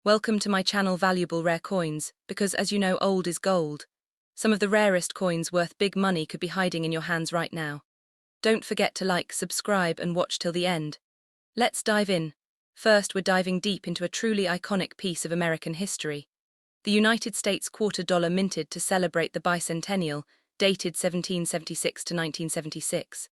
Welcome to my channel Valuable Rare Coins, because as you know, old is gold. Some of the rarest coins worth big money could be hiding in your hands right now. Don't forget to like, subscribe and watch till the end. Let's dive in. First, we're diving deep into a truly iconic piece of American history. The United States quarter dollar minted to celebrate the bicentennial, dated 1776 to 1976.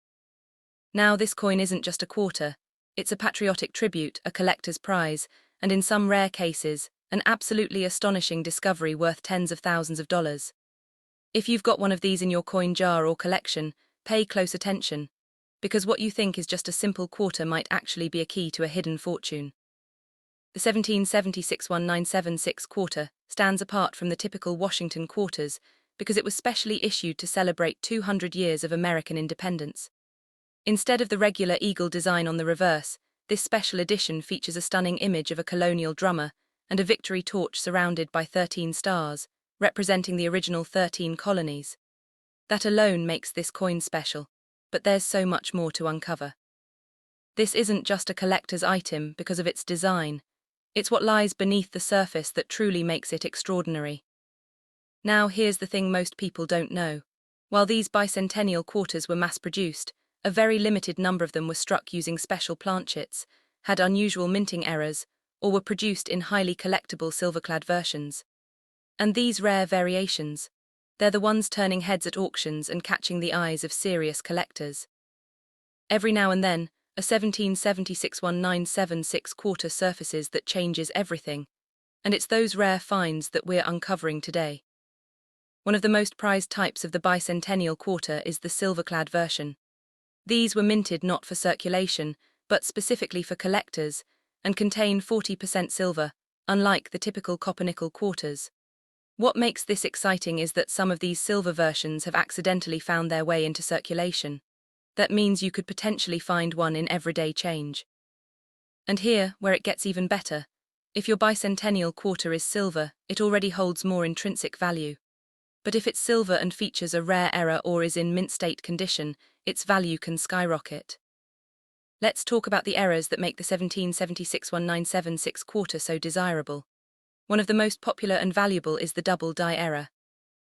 Now, this coin isn't just a quarter. It's a patriotic tribute, a collector's prize, and in some rare cases, an absolutely astonishing discovery worth tens of thousands of dollars. If you've got one of these in your coin jar or collection, pay close attention, because what you think is just a simple quarter might actually be a key to a hidden fortune. The 1776-1976 quarter stands apart from the typical Washington quarters because it was specially issued to celebrate 200 years of American independence. Instead of the regular eagle design on the reverse, this special edition features a stunning image of a colonial drummer and a victory torch surrounded by 13 stars, representing the original 13 colonies. That alone makes this coin special, but there's so much more to uncover. This isn't just a collector's item because of its design. It's what lies beneath the surface that truly makes it extraordinary. Now, here's the thing most people don't know. While these bicentennial quarters were mass-produced, a very limited number of them were struck using special planchets, had unusual minting errors, or were produced in highly collectible silver-clad versions. And these rare variations, they're the ones turning heads at auctions and catching the eyes of serious collectors. Every now and then, a 1776-1976 quarter surfaces that changes everything, and it's those rare finds that we're uncovering today. One of the most prized types of the bicentennial quarter is the silver-clad version. These were minted not for circulation, but specifically for collectors, and contain 40% silver, unlike the typical copper-nickel quarters. What makes this exciting is that some of these silver versions have accidentally found their way into circulation. That means you could potentially find one in everyday change. And here, where it gets even better, if your bicentennial quarter is silver, it already holds more intrinsic value. But if it's silver and features a rare error or is in mint state condition, its value can skyrocket. Let's talk about the errors that make the 1776-1976 quarter so desirable. One of the most popular and valuable is the double die error.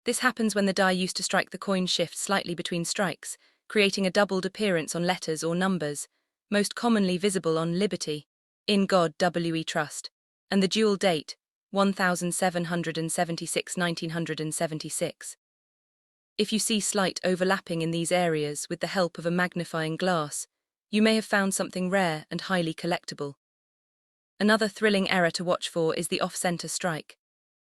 This happens when the die used to strike the coin shifts slightly between strikes, creating a doubled appearance on letters or numbers, most commonly visible on Liberty, In God We Trust, and the dual date, 1776-1976. If you see slight overlapping in these areas with the help of a magnifying glass, you may have found something rare and highly collectible. Another thrilling error to watch for is the off-center strike.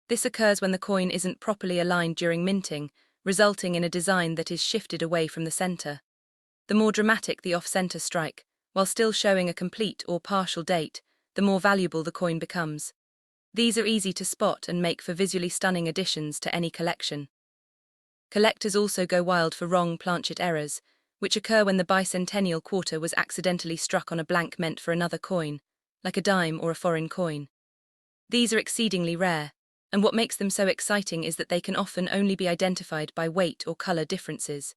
This occurs when the coin isn't properly aligned during minting, resulting in a design that is shifted away from the center. The more dramatic the off-center strike, while still showing a complete or partial date, the more valuable the coin becomes. These are easy to spot and make for visually stunning additions to any collection. Collectors also go wild for wrong planchet errors, which occur when the bicentennial quarter was accidentally struck on a blank meant for another coin, like a dime or a foreign coin. These are exceedingly rare, and what makes them so exciting is that they can often only be identified by weight or color differences.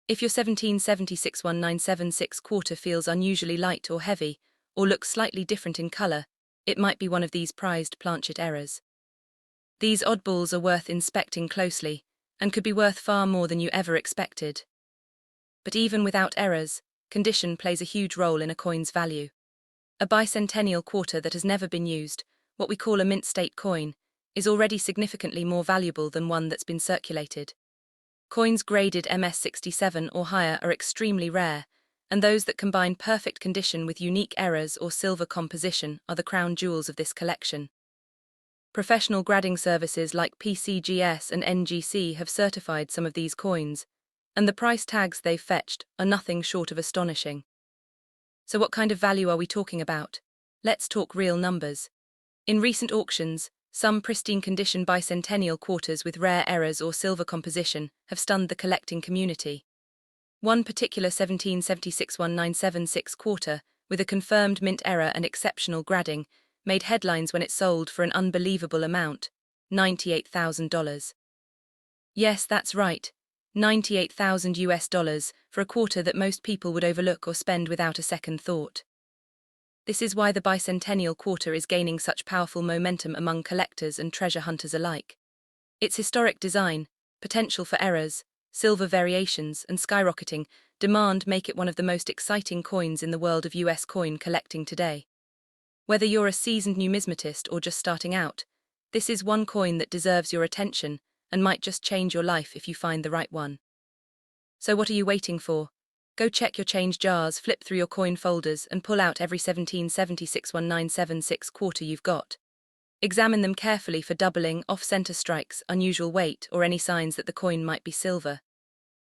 If your 1776-1976 quarter feels unusually light or heavy, or looks slightly different in color, it might be one of these prized planchet errors. These oddballs are worth inspecting closely, and could be worth far more than you ever expected. But even without errors, condition plays a huge role in a coin's value. A bicentennial quarter that has never been used, what we call a mint state coin, is already significantly more valuable than one that's been circulated. Coins graded MS-67 or higher are extremely rare, and those that combine perfect condition with unique errors or silver composition are the crown jewels of this collection. Professional grading services like PCGS and NGC have certified some of these coins, and the price tags they've fetched are nothing short of astonishing. So what kind of value are we talking about? Let's talk real numbers. In recent auctions, some pristine condition bicentennial quarters with rare errors or silver composition have stunned the collecting community. One particular 1776-1976 quarter, with a confirmed mint error and exceptional grading, made headlines when it sold for an unbelievable amount, $98,000. Yes, that's right, $98,000 for a quarter that most people would overlook or spend without a second thought. This is why the bicentennial quarter is gaining such powerful momentum among collectors and treasure hunters alike. Its historic design, potential for errors, silver variations, and skyrocketing demand make it one of the most exciting coins in the world of US coin collecting today. Whether you're a seasoned numismatist or just starting out, this is one coin that deserves your attention and might just change your life if you find the right one. So what are you waiting for? Go check your change jars, flip through your coin folders, and pull out every 17761976 quarter you've got. Examine them carefully for doubling, off-center strikes, unusual weight, or any signs that the coin might be silver.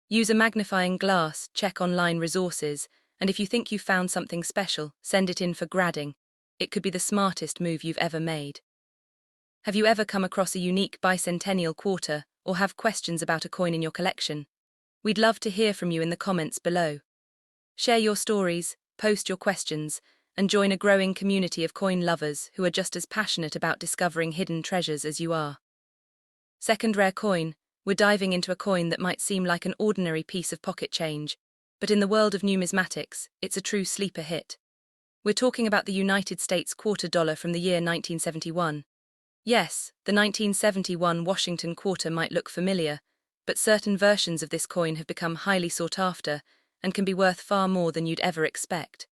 Use a magnifying glass, check online resources, and if you think you've found something special, send it in for grading. It could be the smartest move you've ever made. Have you ever come across a unique bicentennial quarter or have questions about a coin in your collection? We'd love to hear from you in the comments below. Share your stories, post your questions, and join a growing community of coin lovers who are just as passionate about discovering hidden treasures as you are. Second rare coin, we're diving into a coin that might seem like an ordinary piece of pocket change, but in the world of numismatics, it's a true sleeper hit. We're talking about the United States quarter dollar from the year 1971. Yes, the 1971 Washington quarter might look familiar, but certain versions of this coin have become highly sought after and can be worth far more than you'd ever expect.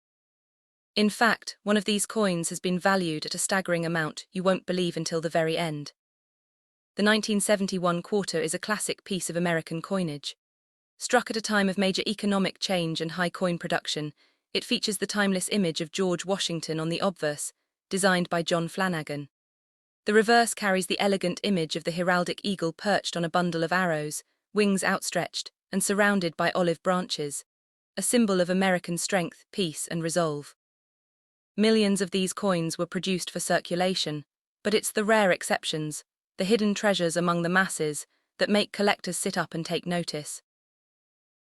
In fact, one of these coins has been valued at a staggering amount you won't believe until the very end. The 1971 quarter is a classic piece of American coinage. Struck at a time of major economic change and high coin production, it features the timeless image of George Washington on the obverse, designed by John Flanagan. The reverse carries the elegant image of the heraldic eagle perched on a bundle of arrows, wings outstretched, and surrounded by olive branches, a symbol of American strength, peace, and resolve. Millions of these coins were produced for circulation, but it's the rare exceptions, the hidden treasures among the masses, that make collectors sit up and take notice.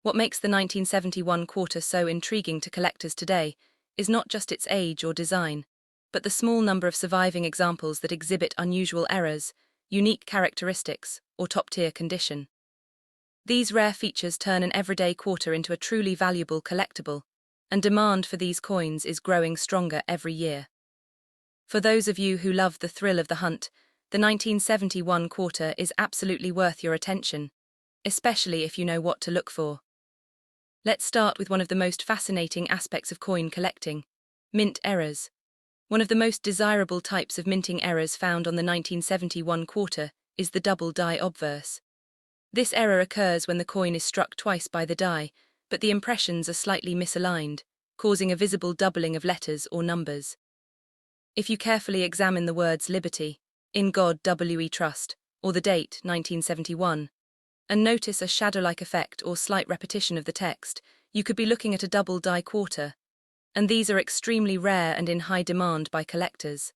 What makes the 1971 quarter so intriguing to collectors today is not just its age or design, but the small number of surviving examples that exhibit unusual errors, unique characteristics, or top-tier condition. These rare features turn an everyday quarter into a truly valuable collectible, and demand for these coins is growing stronger every year. For those of you who love the thrill of the hunt, the 1971 quarter is absolutely worth your attention, especially if you know what to look for. Let's start with one of the most fascinating aspects of coin collecting: mint errors. One of the most desirable types of minting errors found on the 1971 quarter is the double die obverse. This error occurs when the coin is struck twice by the die, but the impressions are slightly misaligned, causing a visible doubling of letters or numbers. If you carefully examine the words Liberty, In God We Trust, or the date 1971, and notice a shadow-like effect or slight repetition of the text, you could be looking at a double die quarter, and these are extremely rare and in high demand by collectors.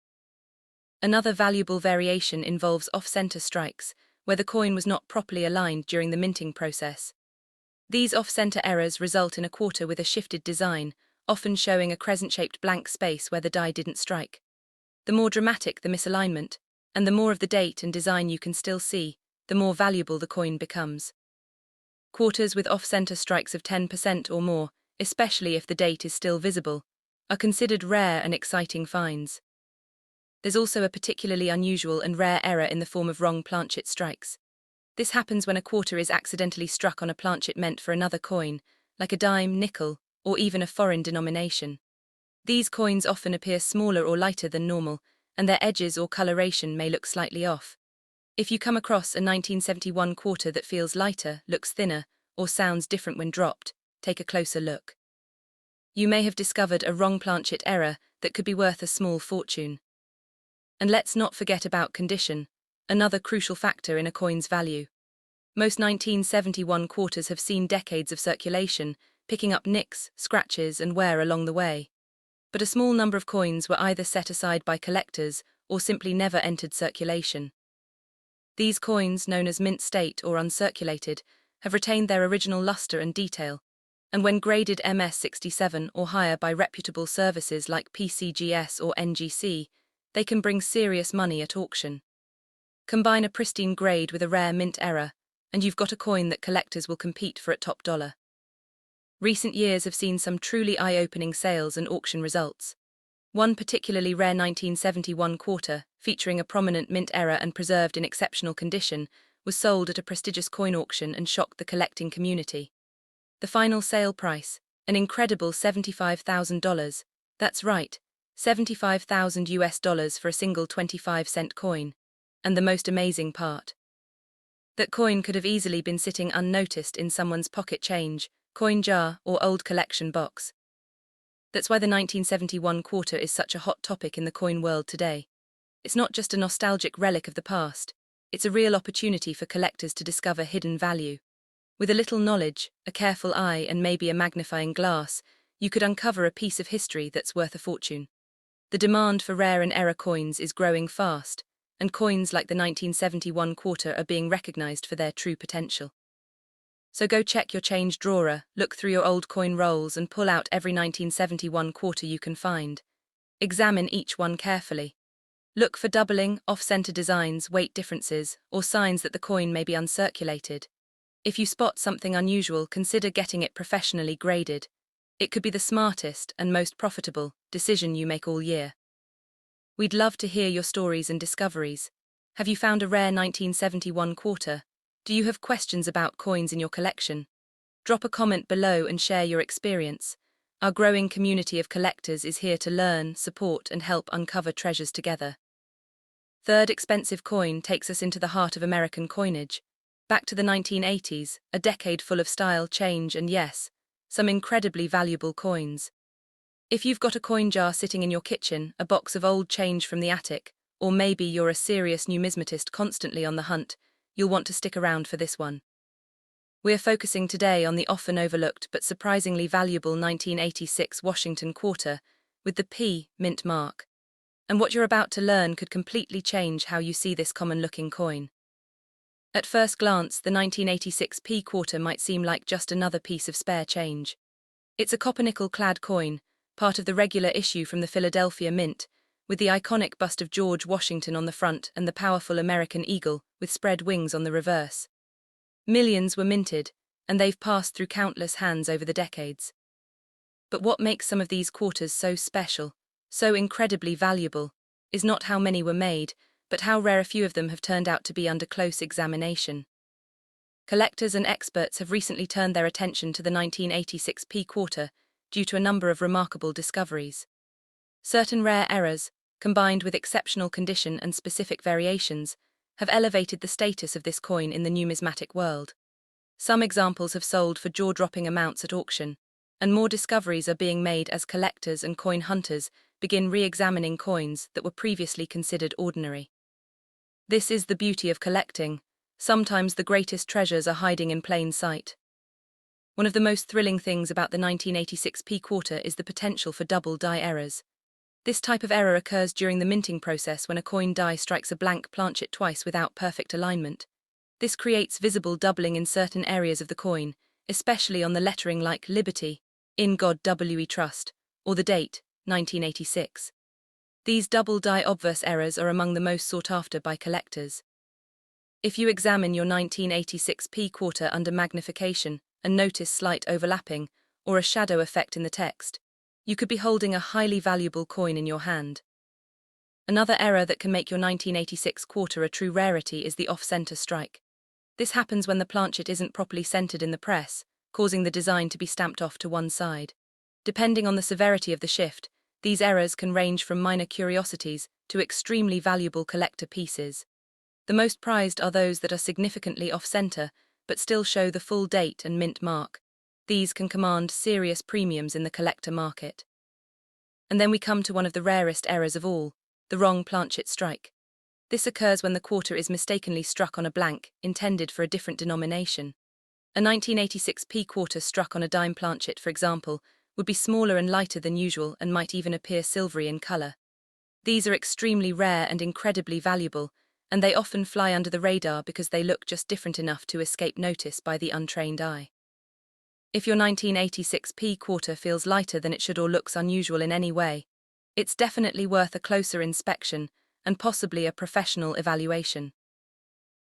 Another valuable variation involves off-center strikes, where the coin was not properly aligned during the minting process. These off-center errors result in a quarter with a shifted design, often showing a crescent-shaped blank space where the die didn't strike. The more dramatic the misalignment, and the more of the date and design you can still see, the more valuable the coin becomes. Quarters with off-center strikes of 10% or more, especially if the date is still visible, are considered rare and exciting finds. There's also a particularly unusual and rare error in the form of wrong planchet strikes. This happens when a quarter is accidentally struck on a planchet meant for another coin, like a dime, nickel, or even a foreign denomination. These coins often appear smaller or lighter than normal, and their edges or coloration may look slightly off. If you come across a 1971 quarter that feels lighter, looks thinner, or sounds different when dropped, take a closer look. You may have discovered a wrong planchet error that could be worth a small fortune. And let's not forget about condition, another crucial factor in a coin's value. Most 1971 quarters have seen decades of circulation, picking up nicks, scratches, and wear along the way. But a small number of coins were either set aside by collectors or simply never entered circulation. These coins, known as mint state or uncirculated, have retained their original luster and detail, and when graded MS67 or higher by reputable services like PCGS or NGC, they can bring serious money at auction. Combine a pristine grade with a rare mint error, and you've got a coin that collectors will compete for at top dollar. Recent years have seen some truly eye-opening sales and auction results. One particularly rare 1971 quarter, featuring a prominent mint error and preserved in exceptional condition, was sold at a prestigious coin auction and shocked the collecting community. The final sale price, an incredible $75,000. That's right, 75,000 US dollars for a single 25-cent coin. And the most amazing part, that coin could have easily been sitting unnoticed in someone's pocket change, coin jar, or old collection box. That's why the 1971 quarter is such a hot topic in the coin world today. It's not just a nostalgic relic of the past, it's a real opportunity for collectors to discover hidden value. With a little knowledge, a careful eye, and maybe a magnifying glass, you could uncover a piece of history that's worth a fortune. The demand for rare and error coins is growing fast, and coins like the 1971 quarter are being recognized for their true potential. So go check your change drawer, look through your old coin rolls, and pull out every 1971 quarter you can find. Examine each one carefully. Look for doubling, off-center designs, weight differences, or signs that the coin may be uncirculated. If you spot something unusual, consider getting it professionally graded. It could be the smartest and most profitable decision you make all year. We'd love to hear your stories and discoveries. Have you found a rare 1971 quarter? Do you have questions about coins in your collection? Drop a comment below and share your experience. Our growing community of collectors is here to learn, support, and help uncover treasures together. Third expensive coin takes us into the heart of American coinage. Back to the 1980s, a decade full of style, change, and yes, some incredibly valuable coins. If you've got a coin jar sitting in your kitchen, a box of old change from the attic, or maybe you're a serious numismatist constantly on the hunt, you'll want to stick around for this one. We're focusing today on the often overlooked but surprisingly valuable 1986 Washington quarter with the P mint mark. And what you're about to learn could completely change how you see this common-looking coin. At first glance, the 1986 P quarter might seem like just another piece of spare change. It's a copper-nickel-clad coin, part of the regular issue from the Philadelphia Mint, with the iconic bust of George Washington on the front and the powerful American eagle with spread wings on the reverse. Millions were minted, and they've passed through countless hands over the decades. But what makes some of these quarters so special, so incredibly valuable, is not how many were made, but how rare a few of them have turned out to be under close examination. Collectors and experts have recently turned their attention to the 1986 P quarter due to a number of remarkable discoveries. Certain rare errors, combined with exceptional condition and specific variations, have elevated the status of this coin in the numismatic world. Some examples have sold for jaw-dropping amounts at auction, and more discoveries are being made as collectors and coin hunters begin re-examining coins that were previously considered ordinary. This is the beauty of collecting. Sometimes the greatest treasures are hiding in plain sight. One of the most thrilling things about the 1986 P quarter is the potential for double die errors. This type of error occurs during the minting process when a coin die strikes a blank planchet twice without perfect alignment. This creates visible doubling in certain areas of the coin, especially on the lettering like Liberty, In God We Trust, or the date, 1986. These double die obverse errors are among the most sought after by collectors. If you examine your 1986 P quarter under magnification and notice slight overlapping or a shadow effect in the text, you could be holding a highly valuable coin in your hand. Another error that can make your 1986 quarter a true rarity is the off-center strike. This happens when the planchet isn't properly centered in the press, causing the design to be stamped off to one side. Depending on the severity of the shift, these errors can range from minor curiosities to extremely valuable collector pieces. The most prized are those that are significantly off-center, but still show the full date and mint mark. These can command serious premiums in the collector market. And then we come to one of the rarest errors of all, the wrong planchet strike. This occurs when the quarter is mistakenly struck on a blank, intended for a different denomination. A 1986 P quarter struck on a dime planchet, for example, would be smaller and lighter than usual and might even appear silvery in color. These are extremely rare and incredibly valuable, and they often fly under the radar because they look just different enough to escape notice by the untrained eye. If your 1986 P quarter feels lighter than it should or looks unusual in any way, it's definitely worth a closer inspection and possibly a professional evaluation.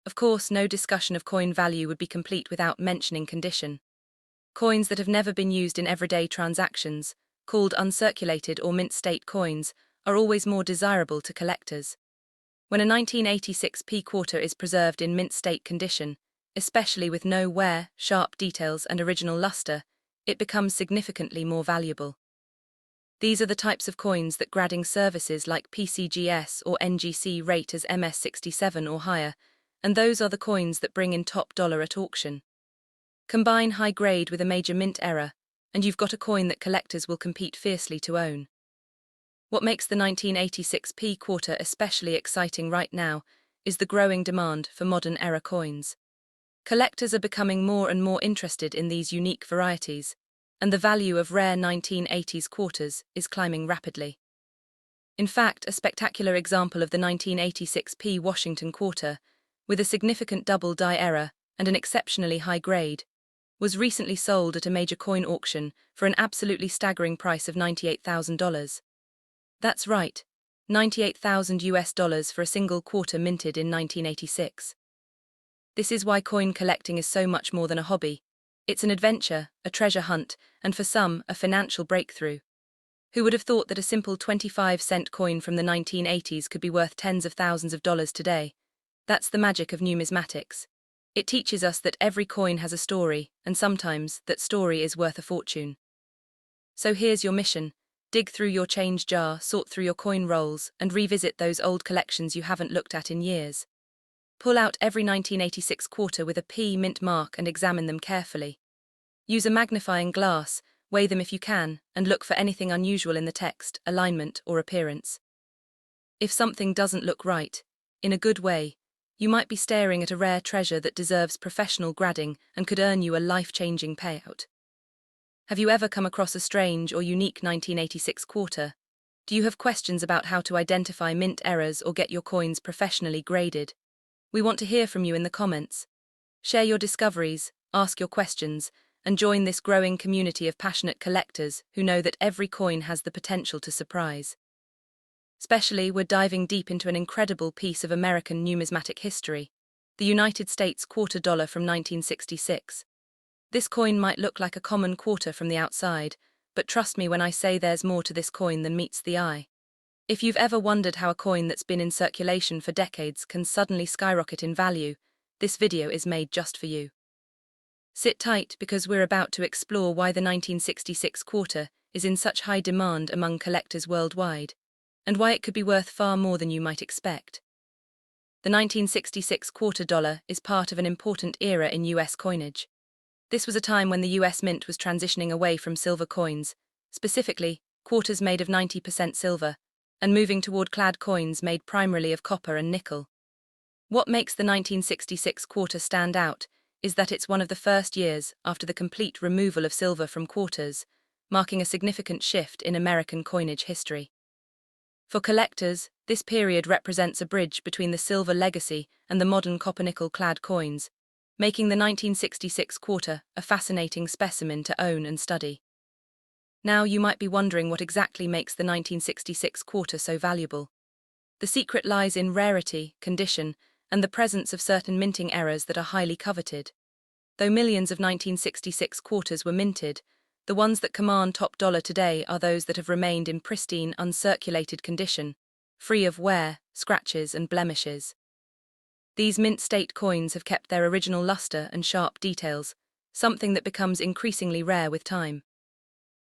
Of course, no discussion of coin value would be complete without mentioning condition. Coins that have never been used in everyday transactions, called uncirculated or mint state coins, are always more desirable to collectors. When a 1986 p-quarter is preserved in mint state condition, especially with no wear, sharp details and original luster, it becomes significantly more valuable. These are the types of coins that grading services like PCGS or NGC rate as MS67 or higher, and those are the coins that bring in top dollar at auction. Combine high grade with a major mint error, and you've got a coin that collectors will compete fiercely to own. What makes the 1986 p-quarter especially exciting right now is the growing demand for modern era coins. Collectors are becoming more and more interested in these unique varieties, and the value of rare 1980s quarters is climbing rapidly. In fact, a spectacular example of the 1986 p Washington quarter, with a significant double die error and an exceptionally high grade, was recently sold at a major coin auction for an absolutely staggering price of $98,000. That's right, $98,000 for a single quarter minted in 1986. This is why coin collecting is so much more than a hobby. It's an adventure, a treasure hunt, and for some, a financial breakthrough. Who would have thought that a simple 25-cent coin from the 1980s could be worth tens of thousands of dollars today? That's the magic of numismatics. It teaches us that every coin has a story, and sometimes that story is worth a fortune. So here's your mission. Dig through your change jar, sort through your coin rolls, and revisit those old collections you haven't looked at in years. Pull out every 1986 quarter with a P mint mark and examine them carefully. Use a magnifying glass, weigh them if you can, and look for anything unusual in the text, alignment, or appearance. If something doesn't look right, in a good way, you might be staring at a rare treasure that deserves professional grading and could earn you a life-changing payout. Have you ever come across a strange or unique 1986 quarter? Do you have questions about how to identify mint errors or get your coins professionally graded? We want to hear from you in the comments. Share your discoveries, ask your questions, and join this growing community of passionate collectors who know that every coin has the potential to surprise. Especially, we're diving deep into an incredible piece of American numismatic history, the United States quarter dollar from 1966. This coin might look like a common quarter from the outside, but trust me when I say there's more to this coin than meets the eye. If you've ever wondered how a coin that's been in circulation for decades can suddenly skyrocket in value, this video is made just for you. Sit tight because we're about to explore why the 1966 quarter is in such high demand among collectors worldwide, and why it could be worth far more than you might expect. The 1966 quarter dollar is part of an important era in US coinage. This was a time when the US Mint was transitioning away from silver coins, specifically quarters made of 90% silver, and moving toward clad coins made primarily of copper and nickel. What makes the 1966 quarter stand out is that it's one of the first years after the complete removal of silver from quarters, marking a significant shift in American coinage history. For collectors, this period represents a bridge between the silver legacy and the modern copper-nickel clad coins, making the 1966 quarter a fascinating specimen to own and study. Now you might be wondering what exactly makes the 1966 quarter so valuable. The secret lies in rarity, condition, and the presence of certain minting errors that are highly coveted. Though millions of 1966 quarters were minted, the ones that command top dollar today are those that have remained in pristine, uncirculated condition, free of wear, scratches, and blemishes. These mint state coins have kept their original luster and sharp details, something that becomes increasingly rare with time.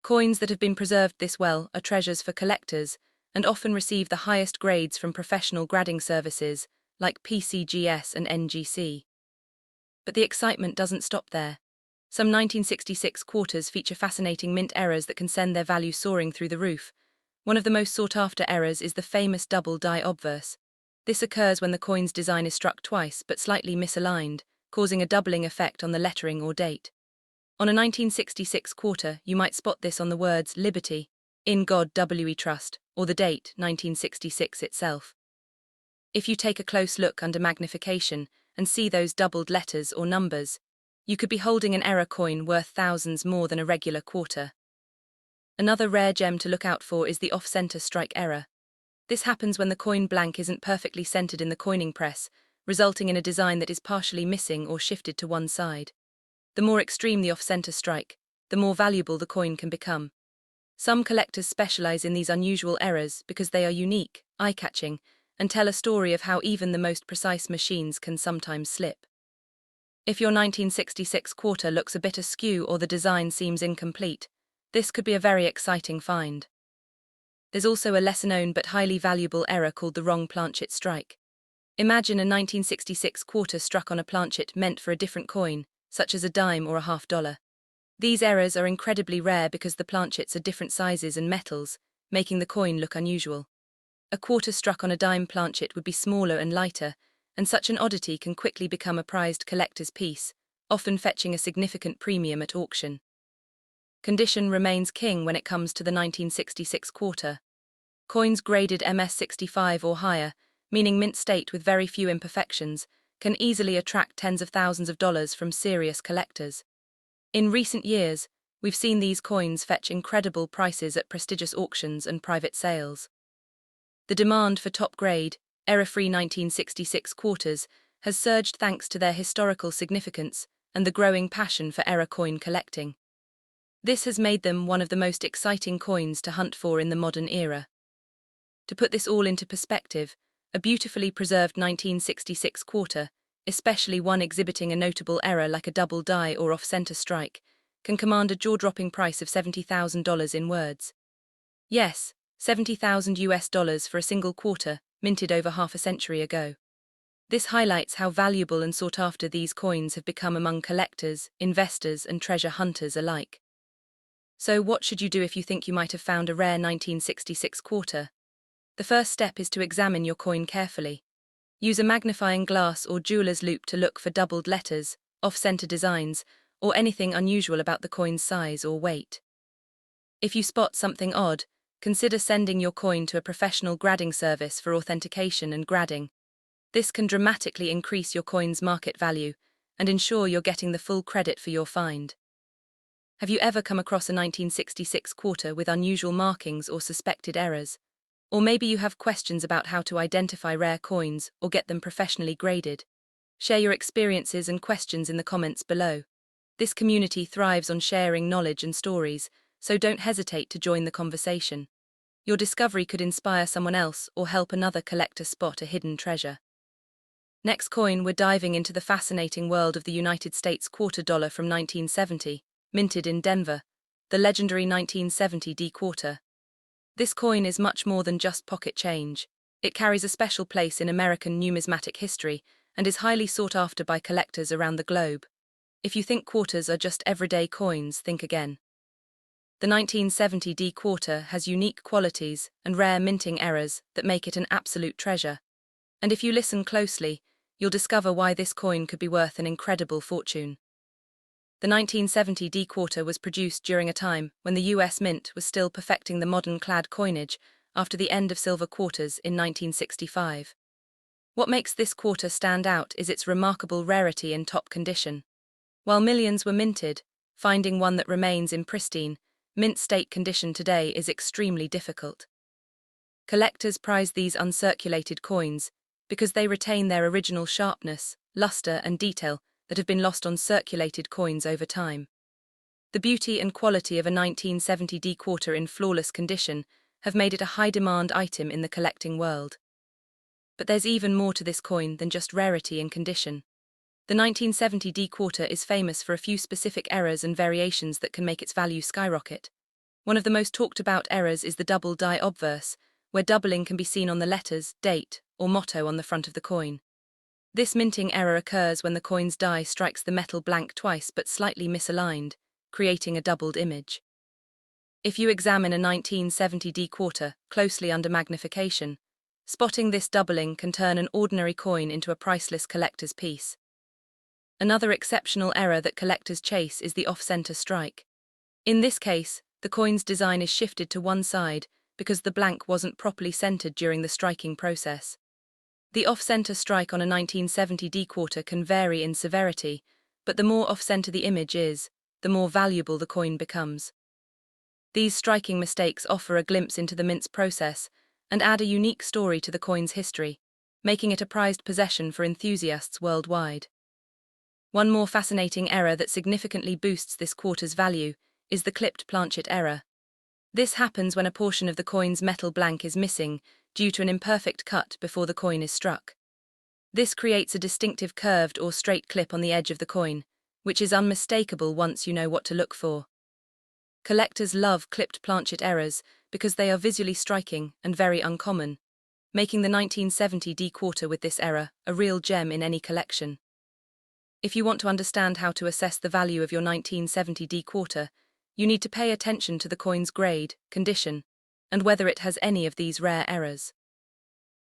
Coins that have been preserved this well are treasures for collectors and often receive the highest grades from professional grading services like PCGS and NGC. But the excitement doesn't stop there. Some 1966 quarters feature fascinating mint errors that can send their value soaring through the roof. One of the most sought-after errors is the famous double die obverse. This occurs when the coin's design is struck twice but slightly misaligned, causing a doubling effect on the lettering or date. On a 1966 quarter, you might spot this on the words Liberty, In God We Trust, or the date, 1966 itself. If you take a close look under magnification and see those doubled letters or numbers, you could be holding an error coin worth thousands more than a regular quarter. Another rare gem to look out for is the off-center strike error. This happens when the coin blank isn't perfectly centered in the coining press, resulting in a design that is partially missing or shifted to one side. The more extreme the off-center strike, the more valuable the coin can become. Some collectors specialize in these unusual errors because they are unique, eye-catching, and tell a story of how even the most precise machines can sometimes slip. If your 1966 quarter looks a bit askew or the design seems incomplete, this could be a very exciting find. There's also a lesser-known but highly valuable error called the wrong planchet strike. Imagine a 1966 quarter struck on a planchet meant for a different coin, such as a dime or a $50. These errors are incredibly rare because the planchets are different sizes and metals, making the coin look unusual. A quarter struck on a dime planchet would be smaller and lighter, and such an oddity can quickly become a prized collector's piece, often fetching a significant premium at auction. Condition remains king when it comes to the 1966 quarter. Coins graded MS65 or higher, meaning mint state with very few imperfections, can easily attract tens of thousands of dollars from serious collectors. In recent years, we've seen these coins fetch incredible prices at prestigious auctions and private sales. The demand for top-grade, error-free 1966 quarters has surged thanks to their historical significance and the growing passion for error coin collecting. This has made them one of the most exciting coins to hunt for in the modern era. To put this all into perspective, a beautifully preserved 1966 quarter, especially one exhibiting a notable error like a double die or off-center strike, can command a jaw-dropping price of $70,000 in words. Yes, $70,000 for a single quarter, minted over half a century ago. This highlights how valuable and sought after these coins have become among collectors, investors, and treasure hunters alike. So what should you do if you think you might have found a rare 1966 quarter? The first step is to examine your coin carefully. Use a magnifying glass or jeweler's loupe to look for doubled letters, off-center designs, or anything unusual about the coin's size or weight. If you spot something odd, consider sending your coin to a professional grading service for authentication and grading. This can dramatically increase your coin's market value and ensure you're getting the full credit for your find. Have you ever come across a 1966 quarter with unusual markings or suspected errors? Or maybe you have questions about how to identify rare coins or get them professionally graded. Share your experiences and questions in the comments below. This community thrives on sharing knowledge and stories, so don't hesitate to join the conversation. Your discovery could inspire someone else or help another collector spot a hidden treasure. Next coin, we're diving into the fascinating world of the United States quarter dollar from 1970, minted in Denver, the legendary 1970 D quarter. This coin is much more than just pocket change. It carries a special place in American numismatic history and is highly sought after by collectors around the globe. If you think quarters are just everyday coins, think again. The 1970 D quarter has unique qualities and rare minting errors that make it an absolute treasure. And if you listen closely, you'll discover why this coin could be worth an incredible fortune. The 1970 D quarter was produced during a time when the US Mint was still perfecting the modern clad coinage after the end of silver quarters in 1965. What makes this quarter stand out is its remarkable rarity and top condition. While millions were minted, finding one that remains in pristine, mint state condition today is extremely difficult. Collectors prize these uncirculated coins because they retain their original sharpness, luster, and detail that have been lost on circulated coins over time. The beauty and quality of a 1970 D quarter in flawless condition have made it a high-demand item in the collecting world. But there's even more to this coin than just rarity and condition. The 1970 D quarter is famous for a few specific errors and variations that can make its value skyrocket. One of the most talked about errors is the double die obverse, where doubling can be seen on the letters, date, or motto on the front of the coin. This minting error occurs when the coin's die strikes the metal blank twice but slightly misaligned, creating a doubled image. If you examine a 1970 D quarter closely under magnification, spotting this doubling can turn an ordinary coin into a priceless collector's piece. Another exceptional error that collectors chase is the off-center strike. In this case, the coin's design is shifted to one side because the blank wasn't properly centered during the striking process. The off-center strike on a 1970 D quarter can vary in severity, but the more off-center the image is, the more valuable the coin becomes. These striking mistakes offer a glimpse into the mint's process and add a unique story to the coin's history, making it a prized possession for enthusiasts worldwide. One more fascinating error that significantly boosts this quarter's value is the clipped planchet error. This happens when a portion of the coin's metal blank is missing due to an imperfect cut before the coin is struck. This creates a distinctive curved or straight clip on the edge of the coin, which is unmistakable once you know what to look for. Collectors love clipped planchet errors because they are visually striking and very uncommon, making the 1970 D quarter with this error a real gem in any collection. If you want to understand how to assess the value of your 1970 D quarter, you need to pay attention to the coin's grade, condition, and whether it has any of these rare errors.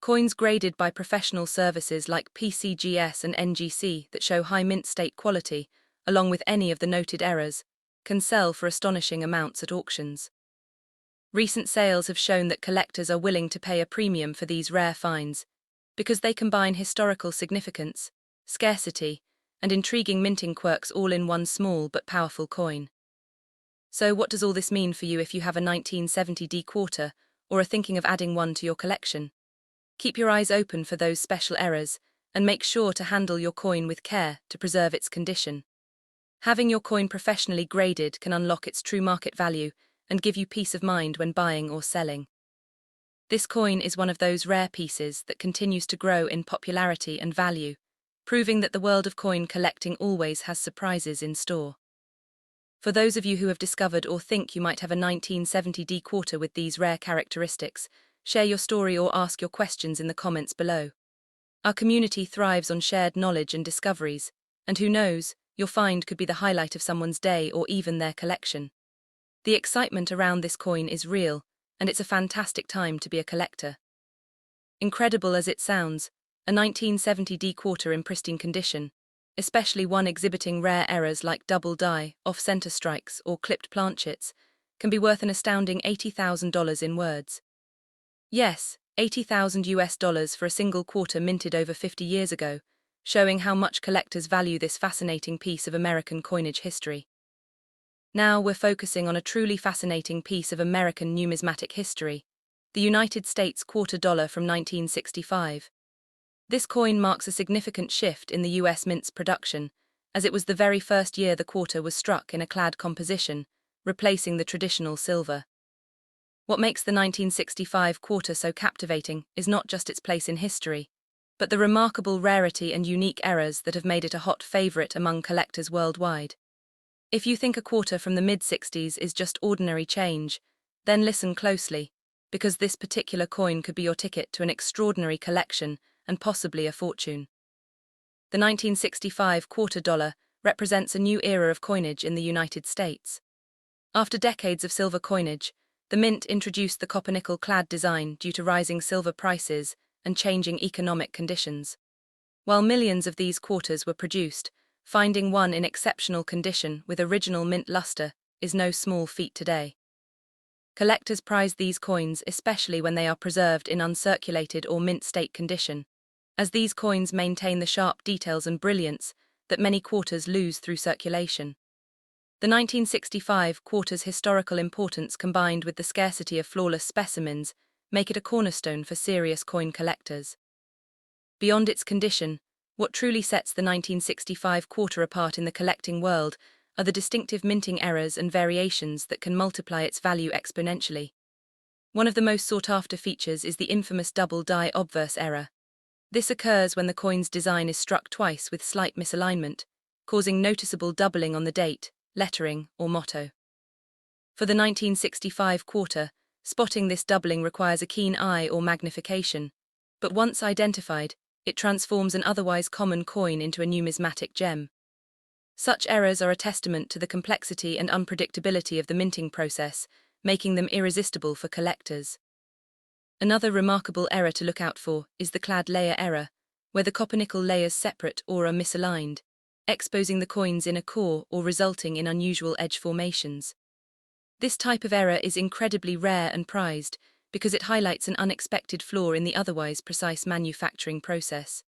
Coins graded by professional services like PCGS and NGC that show high mint state quality, along with any of the noted errors, can sell for astonishing amounts at auctions. Recent sales have shown that collectors are willing to pay a premium for these rare finds because they combine historical significance, scarcity, and intriguing minting quirks all in one small but powerful coin. So what does all this mean for you if you have a 1970 D quarter or are thinking of adding one to your collection? Keep your eyes open for those special errors and make sure to handle your coin with care to preserve its condition. Having your coin professionally graded can unlock its true market value and give you peace of mind when buying or selling. This coin is one of those rare pieces that continues to grow in popularity and value, proving that the world of coin collecting always has surprises in store. For those of you who have discovered or think you might have a 1970 D quarter with these rare characteristics, share your story or ask your questions in the comments below. Our community thrives on shared knowledge and discoveries, and who knows, your find could be the highlight of someone's day or even their collection. The excitement around this coin is real, and it's a fantastic time to be a collector. Incredible as it sounds, a 1970 D quarter in pristine condition, especially one exhibiting rare errors like double die, off-center strikes, or clipped planchets, can be worth an astounding $80,000 in words. Yes, $80,000 for a single quarter minted over 50 years ago, showing how much collectors value this fascinating piece of American coinage history. Now we're focusing on a truly fascinating piece of American numismatic history, the United States quarter dollar from 1965. This coin marks a significant shift in the US mint's production, as it was the very first year the quarter was struck in a clad composition, replacing the traditional silver. What makes the 1965 quarter so captivating is not just its place in history, but the remarkable rarity and unique errors that have made it a hot favorite among collectors worldwide. If you think a quarter from the mid-60s is just ordinary change, then listen closely, because this particular coin could be your ticket to an extraordinary collection and possibly a fortune. The 1965 quarter dollar represents a new era of coinage in the United States. After decades of silver coinage, the mint introduced the copper-nickel clad design due to rising silver prices and changing economic conditions. While millions of these quarters were produced, finding one in exceptional condition with original mint luster is no small feat today. Collectors prize these coins especially when they are preserved in uncirculated or mint state condition, as these coins maintain the sharp details and brilliance that many quarters lose through circulation. The 1965 quarter's historical importance combined with the scarcity of flawless specimens make it a cornerstone for serious coin collectors. Beyond its condition, what truly sets the 1965 quarter apart in the collecting world are the distinctive minting errors and variations that can multiply its value exponentially. One of the most sought-after features is the infamous double die obverse error. This occurs when the coin's design is struck twice with slight misalignment, causing noticeable doubling on the date, lettering, or motto. For the 1965 quarter, spotting this doubling requires a keen eye or magnification, but once identified, it transforms an otherwise common coin into a numismatic gem. Such errors are a testament to the complexity and unpredictability of the minting process, making them irresistible for collectors. Another remarkable error to look out for is the clad layer error, where the copper-nickel layers separate or are misaligned, exposing the coin's inner core or resulting in unusual edge formations. This type of error is incredibly rare and prized because it highlights an unexpected flaw in the otherwise precise manufacturing process.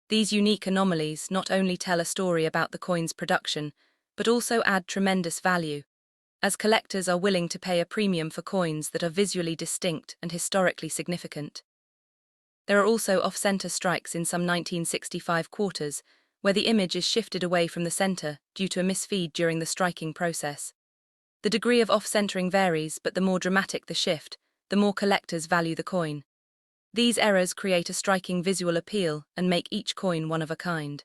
These unique anomalies not only tell a story about the coin's production, but also add tremendous value, as collectors are willing to pay a premium for coins that are visually distinct and historically significant. There are also off-center strikes in some 1965 quarters, where the image is shifted away from the center due to a misfeed during the striking process. The degree of off-centering varies, but the more dramatic the shift, the more collectors value the coin. These errors create a striking visual appeal and make each coin one of a kind.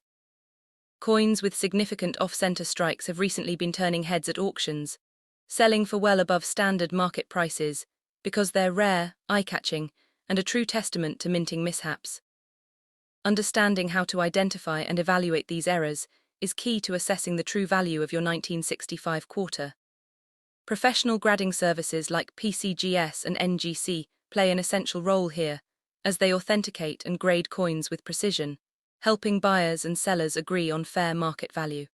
Coins with significant off-center strikes have recently been turning heads at auctions, selling for well above standard market prices because they're rare, eye-catching, and a true testament to minting mishaps. Understanding how to identify and evaluate these errors is key to assessing the true value of your 1965 quarter. Professional grading services like PCGS and NGC play an essential role here, as they authenticate and grade coins with precision, helping buyers and sellers agree on fair market value.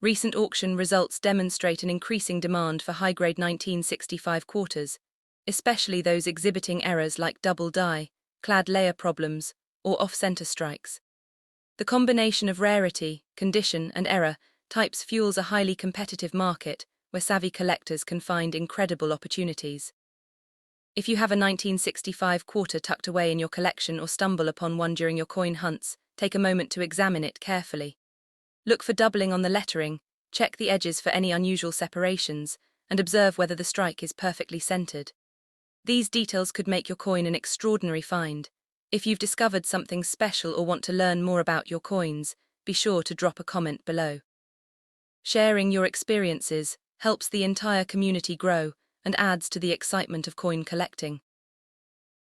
Recent auction results demonstrate an increasing demand for high-grade 1965 quarters, especially those exhibiting errors like double die, clad layer problems, or off-center strikes. The combination of rarity, condition, and error types fuels a highly competitive market where savvy collectors can find incredible opportunities. If you have a 1965 quarter tucked away in your collection or stumble upon one during your coin hunts, take a moment to examine it carefully. Look for doubling on the lettering, check the edges for any unusual separations, and observe whether the strike is perfectly centered. These details could make your coin an extraordinary find. If you've discovered something special or want to learn more about your coins, be sure to drop a comment below. Sharing your experiences helps the entire community grow and adds to the excitement of coin collecting.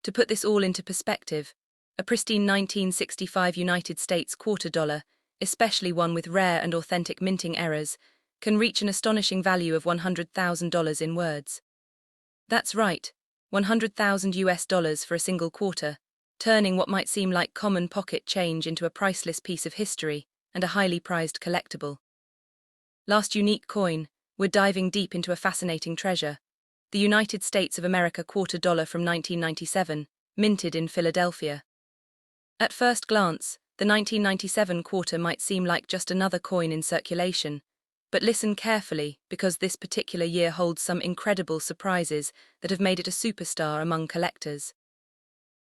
To put this all into perspective, a pristine 1965 United States quarter dollar, especially one with rare and authentic minting errors, can reach an astonishing value of $100,000 in words. That's right, 100,000 US dollars for a single quarter, turning what might seem like common pocket change into a priceless piece of history and a highly prized collectible. Last unique coin, we're diving deep into a fascinating treasure, the United States of America quarter dollar from 1997, minted in Philadelphia. At first glance, the 1997 quarter might seem like just another coin in circulation, but listen carefully because this particular year holds some incredible surprises that have made it a superstar among collectors.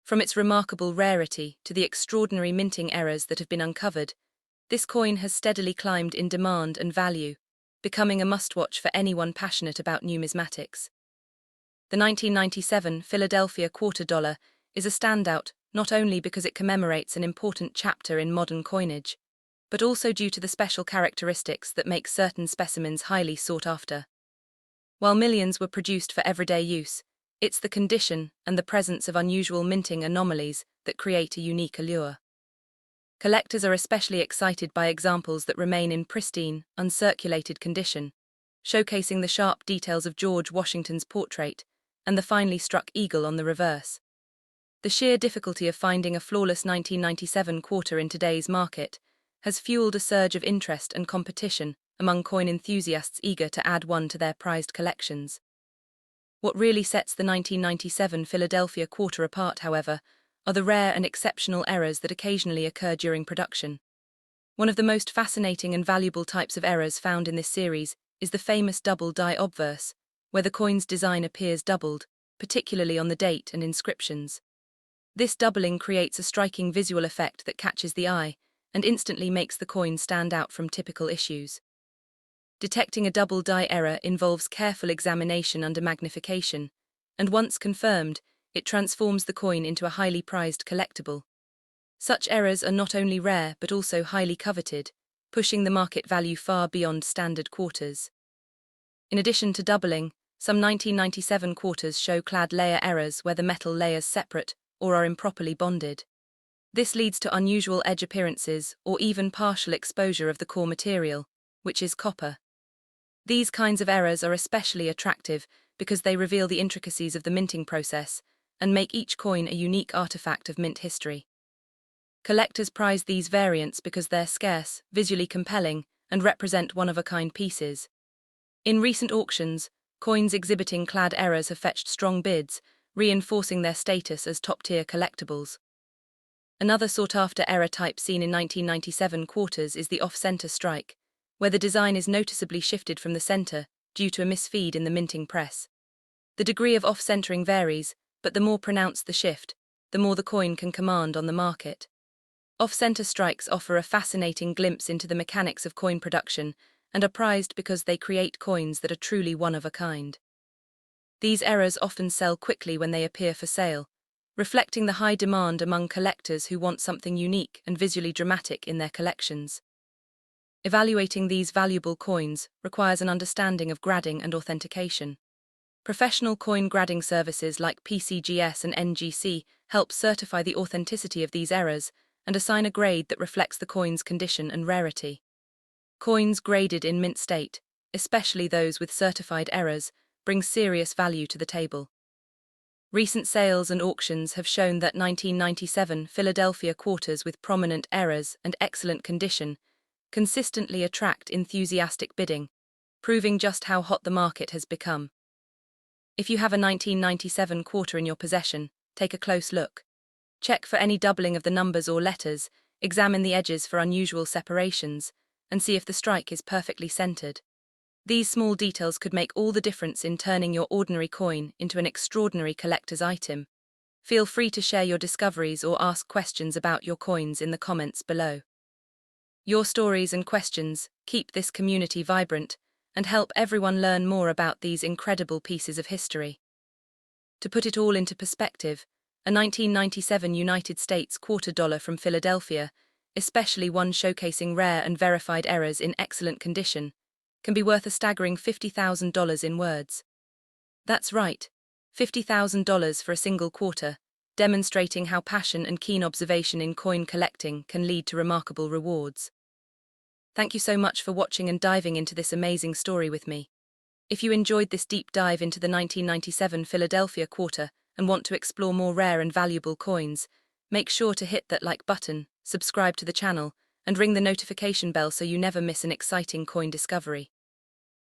From its remarkable rarity to the extraordinary minting errors that have been uncovered, this coin has steadily climbed in demand and value, becoming a must-watch for anyone passionate about numismatics. The 1997 Philadelphia quarter dollar is a standout not only because it commemorates an important chapter in modern coinage, but also due to the special characteristics that make certain specimens highly sought after. While millions were produced for everyday use, it's the condition and the presence of unusual minting anomalies that create a unique allure. Collectors are especially excited by examples that remain in pristine, uncirculated condition, showcasing the sharp details of George Washington's portrait and the finely struck eagle on the reverse. The sheer difficulty of finding a flawless 1997 quarter in today's market has fueled a surge of interest and competition among coin enthusiasts eager to add one to their prized collections. What really sets the 1997 Philadelphia quarter apart, however, are the rare and exceptional errors that occasionally occur during production. One of the most fascinating and valuable types of errors found in this series is the famous double die obverse, where the coin's design appears doubled, particularly on the date and inscriptions. This doubling creates a striking visual effect that catches the eye and instantly makes the coin stand out from typical issues. Detecting a double die error involves careful examination under magnification, and once confirmed, it transforms the coin into a highly prized collectible. Such errors are not only rare but also highly coveted, pushing the market value far beyond standard quarters. In addition to doubling, some 1997 quarters show clad layer errors where the metal layers separate or are improperly bonded. This leads to unusual edge appearances or even partial exposure of the core material, which is copper. These kinds of errors are especially attractive because they reveal the intricacies of the minting process and make each coin a unique artifact of mint history. Collectors prize these variants because they're scarce, visually compelling, and represent one-of-a-kind pieces. In recent auctions, coins exhibiting clad errors have fetched strong bids, reinforcing their status as top-tier collectibles. Another sought-after error type seen in 1997 quarters is the off-center strike, where the design is noticeably shifted from the center due to a misfeed in the minting press. The degree of off-centering varies, but the more pronounced the shift, the more the coin can command on the market. Off-center strikes offer a fascinating glimpse into the mechanics of coin production and are prized because they create coins that are truly one of a kind. These errors often sell quickly when they appear for sale, reflecting the high demand among collectors who want something unique and visually dramatic in their collections. Evaluating these valuable coins requires an understanding of grading and authentication. Professional coin grading services like PCGS and NGC help certify the authenticity of these errors and assign a grade that reflects the coin's condition and rarity. Coins graded in mint state, especially those with certified errors, bring serious value to the table. Recent sales and auctions have shown that 1997 Philadelphia quarters with prominent errors and excellent condition consistently attract enthusiastic bidding, proving just how hot the market has become. If you have a 1997 quarter in your possession, take a close look. Check for any doubling of the numbers or letters, examine the edges for unusual separations, and see if the strike is perfectly centered. These small details could make all the difference in turning your ordinary coin into an extraordinary collector's item. Feel free to share your discoveries or ask questions about your coins in the comments below. Your stories and questions keep this community vibrant and help everyone learn more about these incredible pieces of history. To put it all into perspective, a 1997 United States quarter dollar from Philadelphia, especially one showcasing rare and verified errors in excellent condition, can be worth a staggering $50,000 in words. That's right, $50,000 for a single quarter, demonstrating how passion and keen observation in coin collecting can lead to remarkable rewards. Thank you so much for watching and diving into this amazing story with me. If you enjoyed this deep dive into the 1997 Philadelphia quarter and want to explore more rare and valuable coins, make sure to hit that like button, subscribe to the channel, and ring the notification bell so you never miss an exciting coin discovery.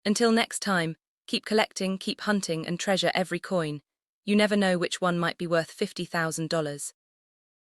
Until next time, keep collecting, keep hunting, and treasure every coin. You never know which one might be worth $50,000.